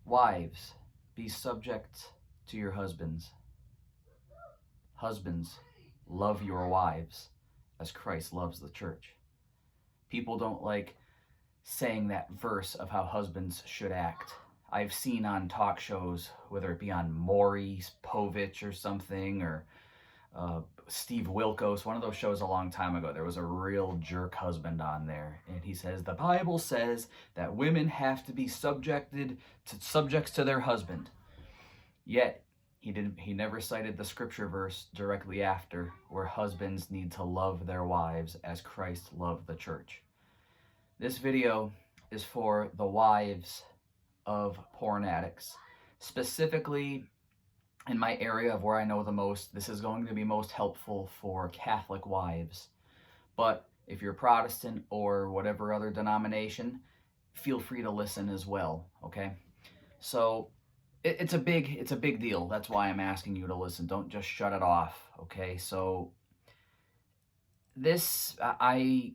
Wives, be subject to your husbands. Husbands, love your wives as Christ loves the church. People don't like saying that verse of how husbands should act. I've seen on talk shows, whether it be on Maury Povich or something, or Steve Wilkos, one of those shows a long time ago, there was a real jerk husband on there, and he says the Bible says that women have to be subjects to their husband. Yet he never cited the scripture verse directly after where husbands need to love their wives as Christ loved the church. This video is for the wives of porn addicts. Specifically, in my area of where I know the most, this is going to be most helpful for Catholic wives. But if you're Protestant or whatever other denomination, feel free to listen as well, okay? So it's a big deal. That's why I'm asking you to listen. Don't just shut it off, okay? So this, a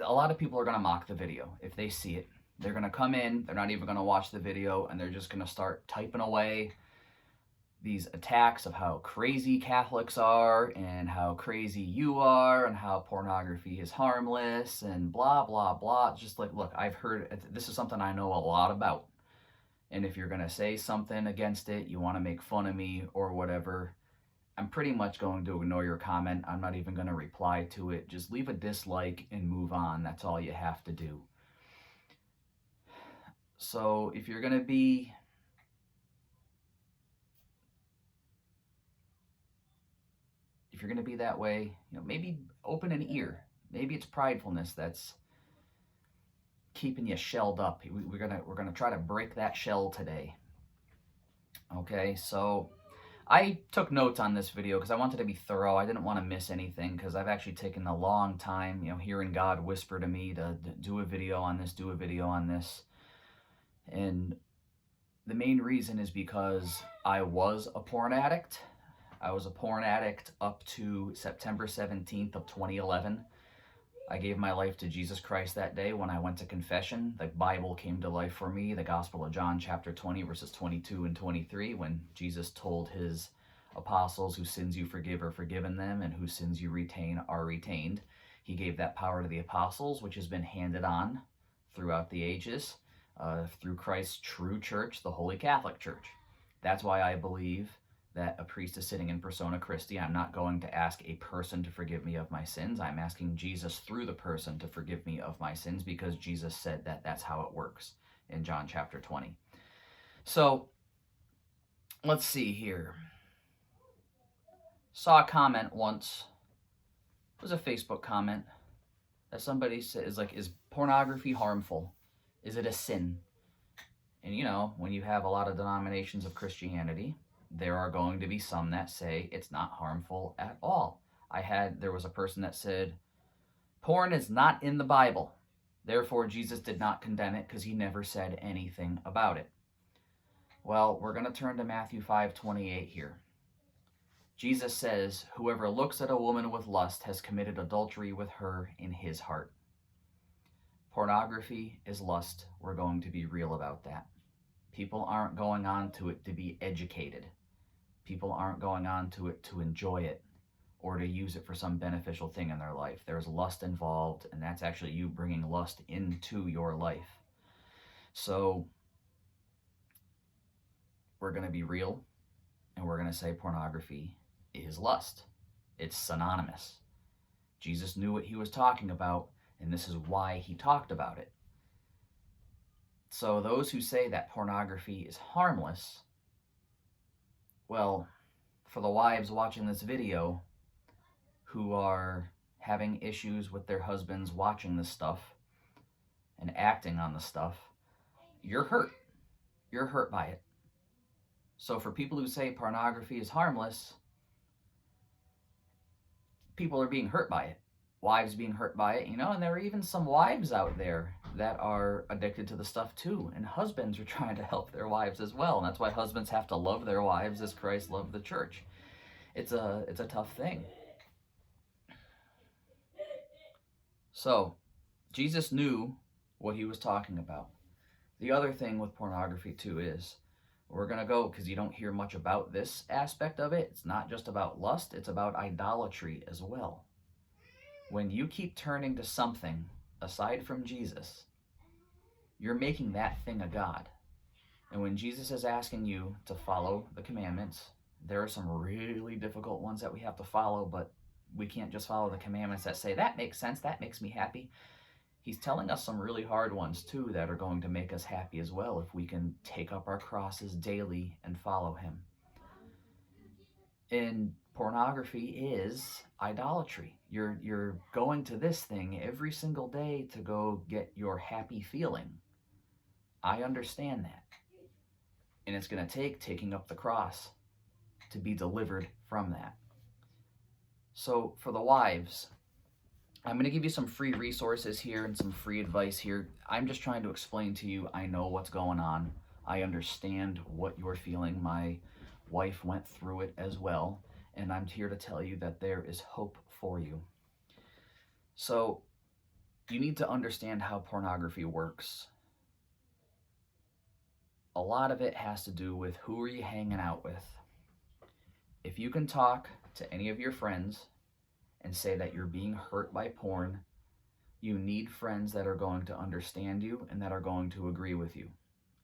lot of people are going to mock the video if they see it. They're going to come in, they're not even going to watch the video, and they're just going to start typing away these attacks of how crazy Catholics are and how crazy you are and how pornography is harmless and blah, blah, blah. It's just like, look, I've heard, this is something I know a lot about. And if you're going to say something against it, you want to make fun of me or whatever, I'm pretty much going to ignore your comment. I'm not even going to reply to it. Just leave a dislike and move on. That's all you have to do. So if you're going to be that way, maybe open an ear. Maybe it's pridefulness that's keeping you shelled up. We're gonna try to break that shell today. Okay, so I took notes on this video because I wanted to be thorough. I didn't want to miss anything because I've actually taken a long time, hearing God whisper to me to do a video on this, do a video on this. And the main reason is because I was a porn addict. I was a porn addict up to September 17th of 2011. I gave my life to Jesus Christ that day when I went to confession. The Bible came to life for me, the Gospel of John chapter 20 verses 22 and 23, when Jesus told his apostles, whose sins you forgive are forgiven them, and whose sins you retain are retained. He gave that power to the apostles, which has been handed on throughout the ages through Christ's true church, the Holy Catholic Church. That's why I believe that a priest is sitting in persona Christi. I'm not going to ask a person to forgive me of my sins. I'm asking Jesus through the person to forgive me of my sins, because Jesus said that that's how it works in John chapter 20. So let's see here. Saw a comment once. It was a Facebook comment that somebody says, is pornography harmful? Is it a sin? And when you have a lot of denominations of Christianity, there are going to be some that say it's not harmful at all. There was a person that said, porn is not in the Bible. Therefore, Jesus did not condemn it because he never said anything about it. Well, we're going to turn to Matthew 5:28 here. Jesus says, whoever looks at a woman with lust has committed adultery with her in his heart. Pornography is lust. We're going to be real about that. People aren't going on to it to be educated. People aren't going on to it to enjoy it or to use it for some beneficial thing in their life. There's lust involved, and that's actually you bringing lust into your life. So we're going to be real, and we're going to say pornography is lust. It's synonymous. Jesus knew what he was talking about, and this is why he talked about it. So those who say that pornography is harmless, well, for the wives watching this video who are having issues with their husbands watching this stuff and acting on the stuff, you're hurt. You're hurt by it. So for people who say pornography is harmless, people are being hurt by it. Wives being hurt by it, and there are even some wives out there that are addicted to the stuff too, and husbands are trying to help their wives as well, and that's why husbands have to love their wives as Christ loved the church. It's a tough thing. So Jesus knew what he was talking about. The other thing with pornography too is, we're going to go, because you don't hear much about this aspect of it. It's not just about lust, it's about idolatry as well. When you keep turning to something aside from Jesus, you're making that thing a god. And when Jesus is asking you to follow the commandments, there are some really difficult ones that we have to follow, but we can't just follow the commandments that say, that makes sense, that makes me happy. He's telling us some really hard ones too that are going to make us happy as well if we can take up our crosses daily and follow him. And pornography is idolatry. You're going to this thing every single day to go get your happy feeling. I understand that. And it's going to take taking up the cross to be delivered from that. So for the wives, I'm going to give you some free resources here and some free advice here. I'm just trying to explain to you, I know what's going on. I understand what you're feeling. My wife went through it as well. And I'm here to tell you that there is hope for you. So you need to understand how pornography works. A lot of it has to do with who are you hanging out with. If you can talk to any of your friends and say that you're being hurt by porn, you need friends that are going to understand you and that are going to agree with you.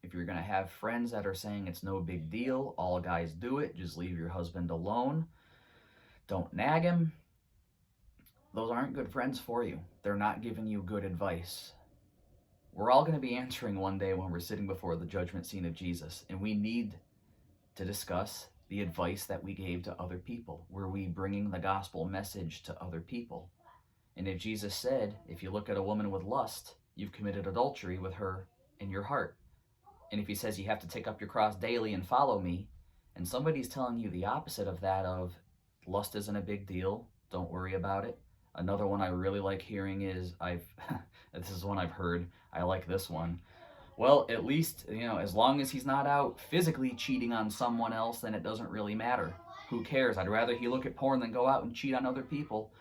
If you're going to have friends that are saying it's no big deal, all guys do it, just leave your husband alone, don't nag him, those aren't good friends for you. They're not giving you good advice. We're all going to be answering one day when we're sitting before the judgment scene of Jesus, and we need to discuss the advice that we gave to other people. Were we bringing the gospel message to other people? And if Jesus said, if you look at a woman with lust, you've committed adultery with her in your heart. And if he says you have to take up your cross daily and follow me, and somebody's telling you the opposite of that, of lust isn't a big deal, don't worry about it. Another one I really like hearing is, this is one I've heard, I like this one. Well, at least, as long as he's not out physically cheating on someone else, then it doesn't really matter. Who cares? I'd rather he look at porn than go out and cheat on other people.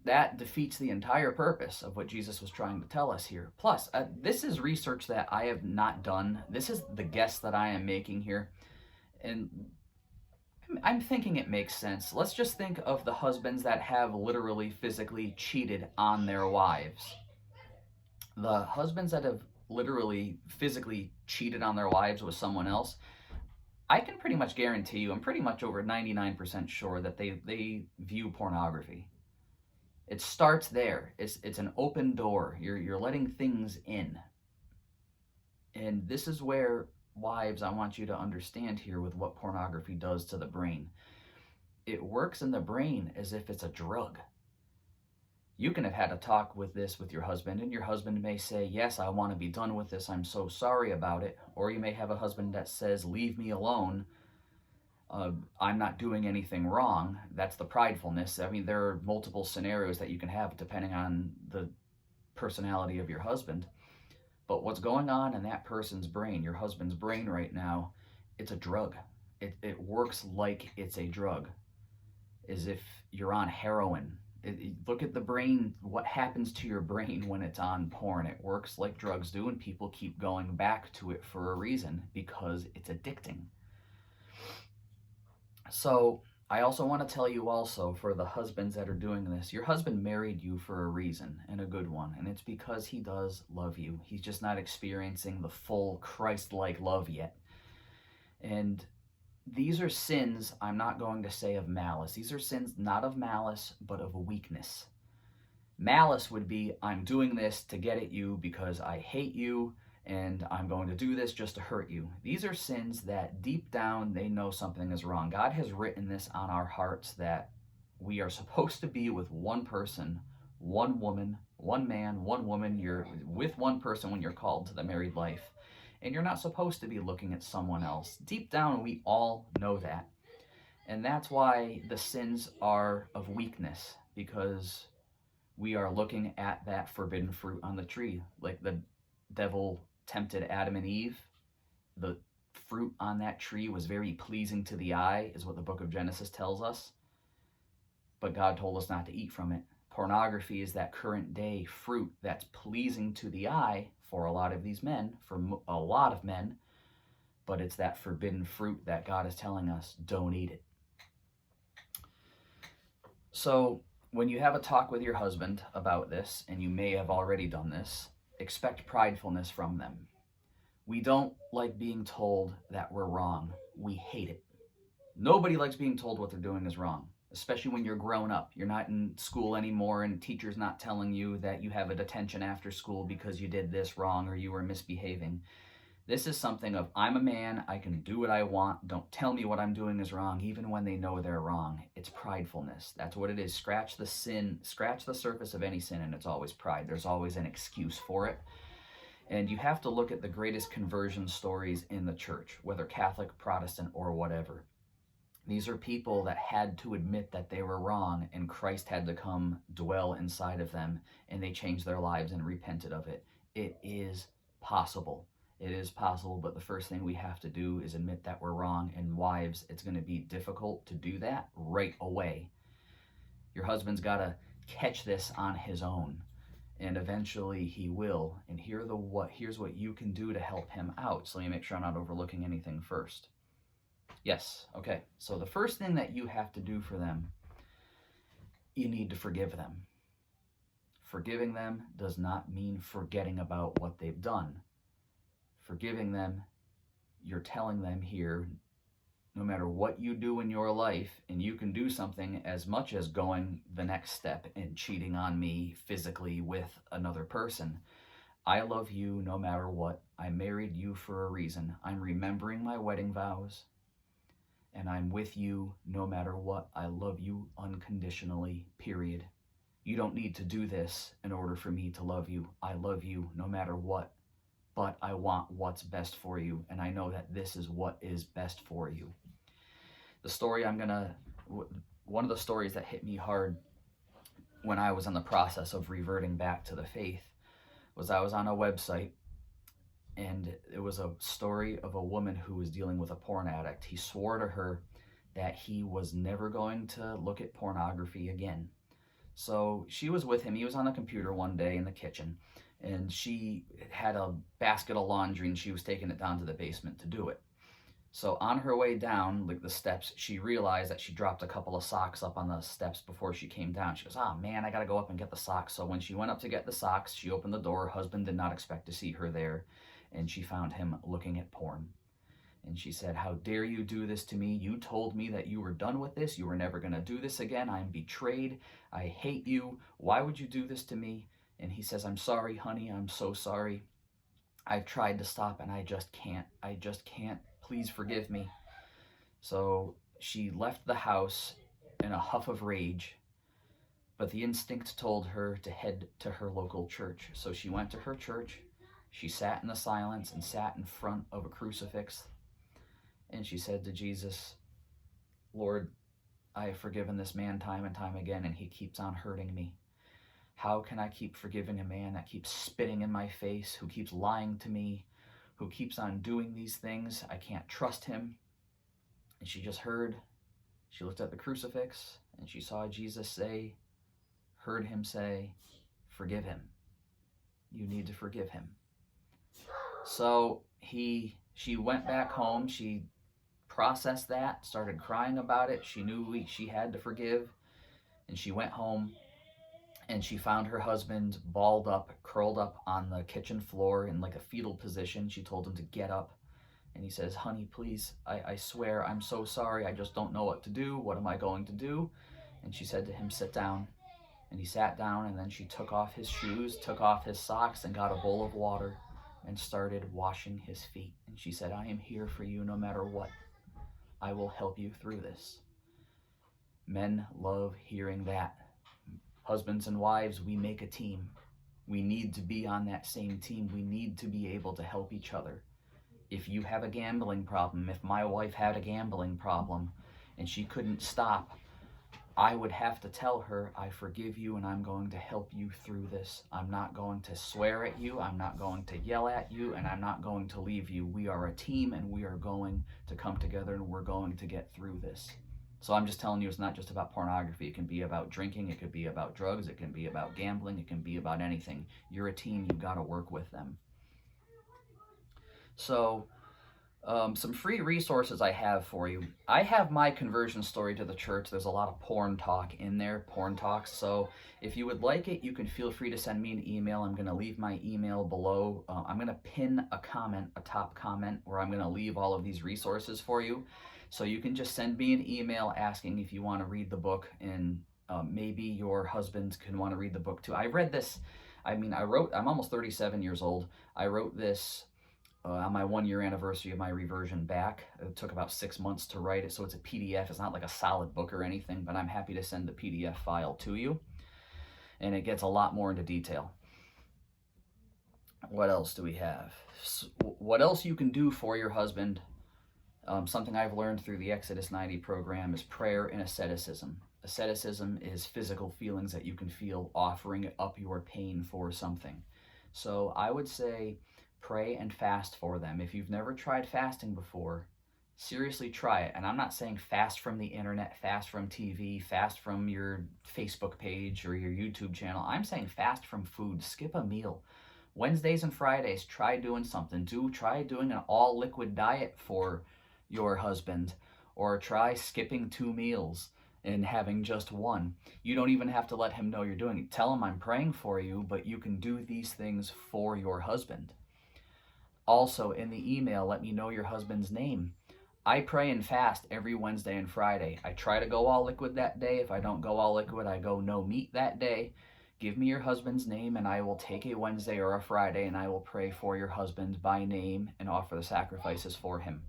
That defeats the entire purpose of what Jesus was trying to tell us here. Plus, this is research that I have not done. This is the guess that I am making here. And I'm thinking it makes sense. Let's just think of the husbands that have literally physically cheated on their wives. The husbands that have literally physically cheated on their wives with someone else, I can pretty much guarantee you, I'm pretty much over 99% sure that they view pornography. It starts there. It's an open door. You're letting things in. And this is where, wives, I want you to understand here with what pornography does to the brain. It works in the brain as if it's a drug. You can have had a talk with your husband, and your husband may say, yes, I want to be done with this, I'm so sorry about it. Or you may have a husband that says, leave me alone, I'm not doing anything wrong. That's the pridefulness. I mean, there are multiple scenarios that you can have depending on the personality of your husband. But what's going on in that person's brain, your husband's brain right now, it's a drug. It works like it's a drug, as if you're on heroin. Look at the brain, what happens to your brain when it's on porn. It works like drugs do, and people keep going back to it for a reason, because it's addicting. So I also want to tell you also, for the husbands that are doing this, your husband married you for a reason, and a good one, and it's because he does love you. He's just not experiencing the full Christ-like love yet. And these are sins, I'm not going to say of malice. These are sins not of malice, but of weakness. Malice would be, I'm doing this to get at you because I hate you, and I'm going to do this just to hurt you. These are sins that deep down they know something is wrong. God has written this on our hearts that we are supposed to be with one person, one woman, one man, one woman. You're with one person when you're called to the married life. And you're not supposed to be looking at someone else. Deep down, we all know that. And that's why the sins are of weakness, because we are looking at that forbidden fruit on the tree. Like the devil tempted Adam and Eve, the fruit on that tree was very pleasing to the eye, is what the book of Genesis tells us. But God told us not to eat from it. Pornography is that current day fruit that's pleasing to the eye for a lot of these men, for a lot of men, but it's that forbidden fruit that God is telling us, don't eat it. So when you have a talk with your husband about this, and you may have already done this, expect pridefulness from them. We don't like being told that we're wrong. We hate it. Nobody likes being told what they're doing is wrong, especially when you're grown up. You're not in school anymore, and teacher's not telling you that you have a detention after school because you did this wrong or you were misbehaving. This is something of, I'm a man, I can do what I want, don't tell me what I'm doing is wrong, even when they know they're wrong. It's pridefulness. That's what it is. Scratch the surface of any sin, and it's always pride. There's always an excuse for it. And you have to look at the greatest conversion stories in the church, whether Catholic, Protestant, or whatever. These are people that had to admit that they were wrong, and Christ had to come dwell inside of them, and they changed their lives and repented of it. It is possible. It is possible, but the first thing we have to do is admit that we're wrong. And wives, it's going to be difficult to do that right away. Your husband's got to catch this on his own, and eventually he will. And here's what you can do to help him out. So let me make sure I'm not overlooking anything first. Yes, okay. So the first thing that you have to do for them, you need to forgive them. Forgiving them does not mean forgetting about what they've done. Forgiving them, you're telling them here, no matter what you do in your life, and you can do something as much as going the next step and cheating on me physically with another person. I love you no matter what. I married you for a reason. I'm remembering my wedding vows, and I'm with you no matter what. I love you unconditionally, period. You don't need to do this in order for me to love you. I love you no matter what. But I want what's best for you, and I know that this is what is best for you. The story one of the stories that hit me hard when I was in the process of reverting back to the faith was I was on a website, and it was a story of a woman who was dealing with a porn addict. He swore to her that he was never going to look at pornography again. So she was with him. He was on the computer one day in the kitchen, and she had a basket of laundry, and she was taking it down to the basement to do it. So on her way down, like the steps, she realized that she dropped a couple of socks up on the steps before she came down. She goes, oh man, I gotta go up and get the socks. So when she went up to get the socks, she opened the door. Her husband did not expect to see her there, and she found him looking at porn. And she said, how dare you do this to me? You told me that you were done with this. You were never gonna do this again. I'm betrayed. I hate you. Why would you do this to me? And he says, I'm sorry, honey. I'm so sorry. I've tried to stop, and I just can't. Please forgive me. So she left the house in a huff of rage, but the instinct told her to head to her local church. So she went to her church. She sat in the silence and sat in front of a crucifix. And she said to Jesus, Lord, I have forgiven this man time and time again, and he keeps on hurting me. How can I keep forgiving a man that keeps spitting in my face, who keeps lying to me, who keeps on doing these things? I can't trust him. And she looked at the crucifix, and she saw Jesus heard him say, forgive him. You need to forgive him. So she went back home. She processed that, started crying about it. She knew she had to forgive, and she went home. And she found her husband balled up, curled up on the kitchen floor in like a fetal position. She told him to get up. And he says, honey, please, I swear, I'm so sorry. I just don't know what to do. What am I going to do? And she said to him, sit down. And he sat down, and then she took off his shoes, took off his socks, and got a bowl of water and started washing his feet. And she said, I am here for you no matter what. I will help you through this. Men love hearing that. Husbands and wives, we make a team. We need to be on that same team. We need to be able to help each other. If you have a gambling problem, if my wife had a gambling problem and she couldn't stop, I would have to tell her, I forgive you and I'm going to help you through this. I'm not going to swear at you. I'm not going to yell at you, and I'm not going to leave you. We are a team, and we are going to come together, and we're going to get through this. So I'm just telling you, it's not just about pornography. It can be about drinking. It could be about drugs. It can be about gambling. It can be about anything. You're a team. You've got to work with them. So some free resources I have for you. I have my conversion story to the church. There's a lot of porn talk in there, porn talks. So if you would like it, you can feel free to send me an email. I'm going to leave my email below. I'm going to pin a comment, a top comment, where I'm going to leave all of these resources for you. So you can just send me an email asking if you want to read the book, and maybe your husband can want to read the book too. I read this. I'm almost 37 years old. I wrote this on my 1-year anniversary of my reversion back. It took about 6 months to write it, so it's a PDF. It's not like a solid book or anything, but I'm happy to send the PDF file to you. And it gets a lot more into detail. What else do we have? What else you can do for your husband? Something I've learned through the Exodus 90 program is prayer and asceticism. Asceticism is physical feelings that you can feel offering up your pain for something. So I would say pray and fast for them. If you've never tried fasting before, seriously try it. And I'm not saying fast from the internet, fast from TV, fast from your Facebook page or your YouTube channel. I'm saying fast from food. Skip a meal. Wednesdays and Fridays, try doing something. Try doing an all-liquid diet for your husband, or try skipping 2 meals and having just one. You don't even have to let him know you're doing it. Tell him I'm praying for you, but you can do these things for your husband. Also, in the email, let me know your husband's name. I pray and fast every Wednesday and Friday. I try to go all liquid that day. If I don't go all liquid, I go no meat that day. Give me your husband's name, and I will take a Wednesday or a Friday, and I will pray for your husband by name and offer the sacrifices for him.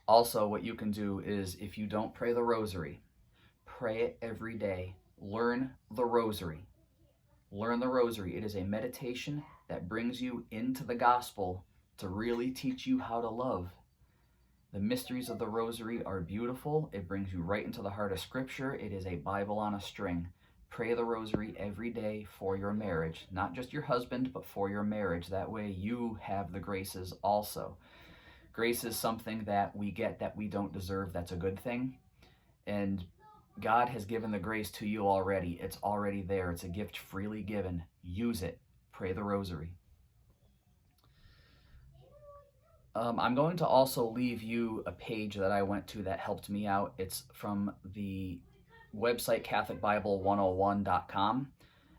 Also, what you can do is, if you don't pray the Rosary, pray it every day. Learn the Rosary. Learn the Rosary. It is a meditation that brings you into the gospel to really teach you how to love. The mysteries of the Rosary are beautiful. It brings you right into the heart of Scripture. It is a Bible on a string. Pray the Rosary every day for your marriage. Not just your husband, but for your marriage. That way you have the graces also. Grace is something that we get that we don't deserve. That's a good thing. And God has given the grace to you already. It's already there. It's a gift freely given. Use it. Pray the Rosary. I'm going to also leave you a page that I went to that helped me out. It's from the website CatholicBible101.com.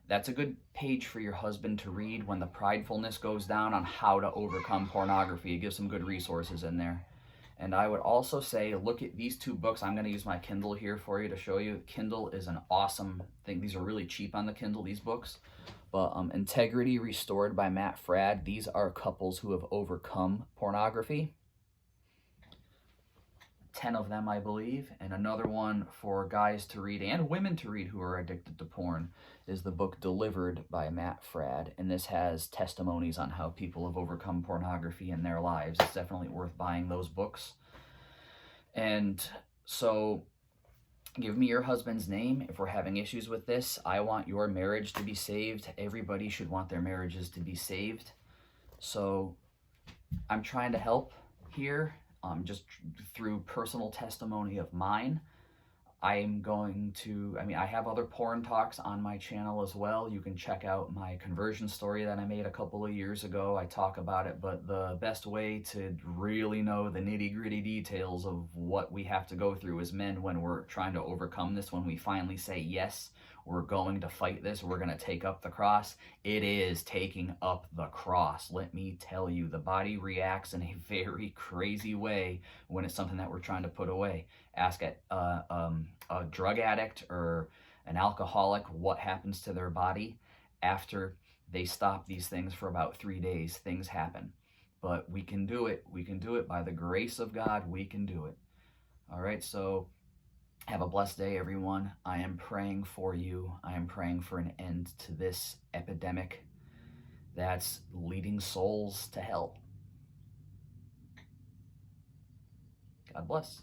That's a good page for your husband to read when the pridefulness goes down, on how to overcome pornography. It gives some good resources in there. And I would also say, look at these 2 books. I'm going to use my Kindle here for you to show you. Kindle is an awesome thing. These are really cheap on the Kindle, these books. But Integrity Restored by Matt Fradd. These are couples who have overcome pornography. 10 of them, I believe. And another one for guys to read and women to read who are addicted to porn is the book Delivered by Matt Fradd. And this has testimonies on how people have overcome pornography in their lives. It's definitely worth buying those books. And so give me your husband's name if we're having issues with this. I want your marriage to be saved. Everybody should want their marriages to be saved. So I'm trying to help here. Just through personal testimony of mine. I have other porn talks on my channel as well. You can check out my conversion story that I made a couple of years ago. I talk about it, but the best way to really know the nitty-gritty details of what we have to go through as men when we're trying to overcome this, when we finally say, yes, we're going to fight this, we're going to take up the cross. It is taking up the cross. Let me tell you, the body reacts in a very crazy way when it's something that we're trying to put away. Ask a drug addict or an alcoholic what happens to their body after they stop these things for about 3 days. Things happen. But we can do it. We can do it by the grace of God. We can do it. All right, so have a blessed day, everyone. I am praying for you. I am praying for an end to this epidemic that's leading souls to hell. God bless.